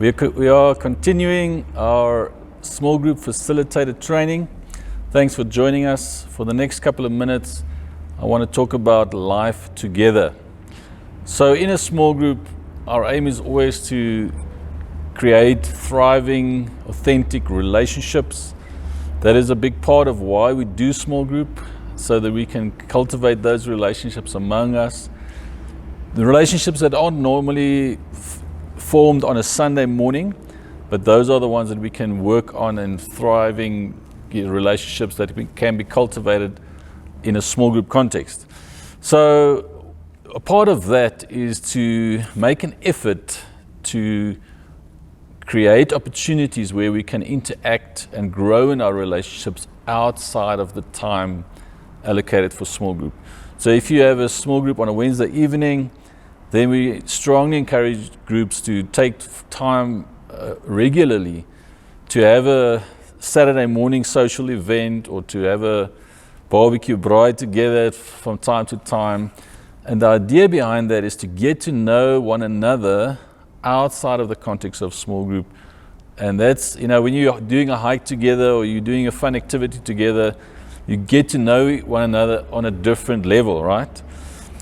We are continuing our small group facilitator training. Thanks for joining us. For the next couple of minutes, I want to talk about life together. So in a small group, our aim is always to create thriving, authentic relationships. That is a big part of why we do small group, so that we can cultivate those relationships among us. The relationships that aren't normally formed on a Sunday morning, but those are the ones that we can work on, and thriving relationships that can be cultivated in a small group context. So a part of that is to make an effort to create opportunities where we can interact and grow in our relationships outside of the time allocated for small group. So if you have a small group on a Wednesday evening, then we strongly encourage groups to take time regularly to have a Saturday morning social event, or to have a barbecue braai together from time to time. And the idea behind that is to get to know one another outside of the context of small group. And that's, when you're doing a hike together or you're doing a fun activity together, you get to know one another on a different level, right?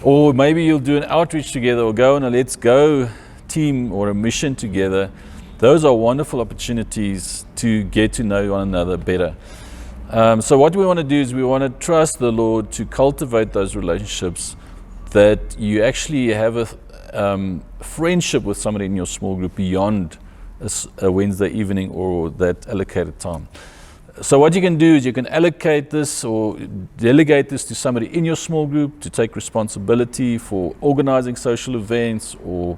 Or maybe you'll do an outreach together, or go on a Let's Go team or a mission together. Those are wonderful opportunities to get to know one another better. So what we want to do is we want to trust the Lord to cultivate those relationships, that you actually have a friendship with somebody in your small group beyond a Wednesday evening or that allocated time. So what you can do is you can allocate this or delegate this to somebody in your small group to take responsibility for organizing social events or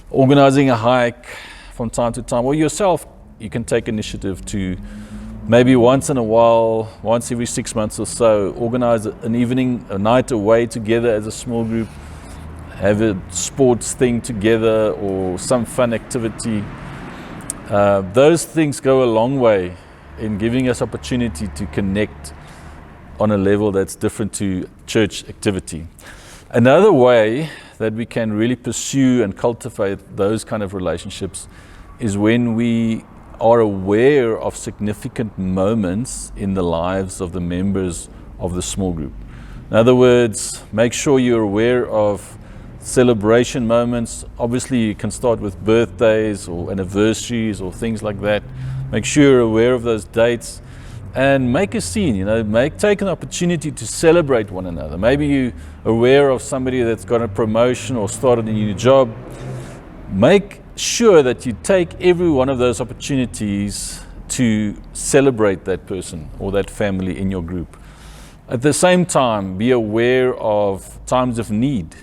organizing a hike from time to time. Or yourself, you can take initiative to maybe once in a while, once every 6 months or so, organize an evening, a night away together as a small group, have a sports thing together or some fun activity. Those things go a long way in giving us opportunity to connect on a level that's different to church activity. Another way that we can really pursue and cultivate those kind of relationships is when we are aware of significant moments in the lives of the members of the small group. In other words, make sure you're aware of celebration moments. Obviously, you can start with birthdays or anniversaries or things like that. Make sure you're aware of those dates and make a scene, take an opportunity to celebrate one another. Maybe you're aware of somebody that's got a promotion or started a new job. Make sure that you take every one of those opportunities to celebrate that person or that family in your group. At the same time, be aware of times of need.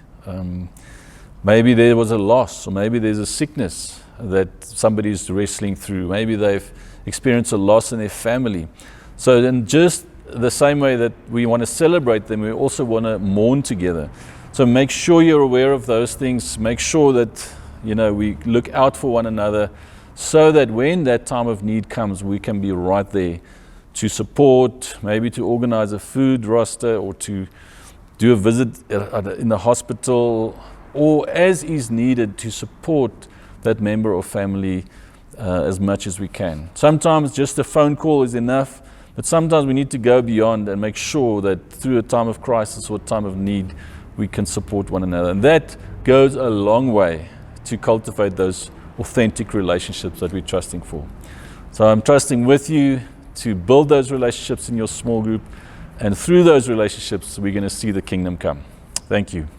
Maybe there was a loss, or maybe there's a sickness that somebody's wrestling through. Maybe they've experienced a loss in their family. So then, just the same way that we want to celebrate them, we also want to mourn together. So make sure you're aware of those things. Make sure that we look out for one another, so that when that time of need comes, we can be right there to support, maybe to organize a food roster, or to do a visit in the hospital, or as is needed to support that member or family as much as we can. Sometimes just a phone call is enough, but sometimes we need to go beyond and make sure that through a time of crisis or a time of need, we can support one another. And that goes a long way to cultivate those authentic relationships that we're trusting for. So I'm trusting with you to build those relationships in your small group, and through those relationships, we're going to see the kingdom come. Thank you.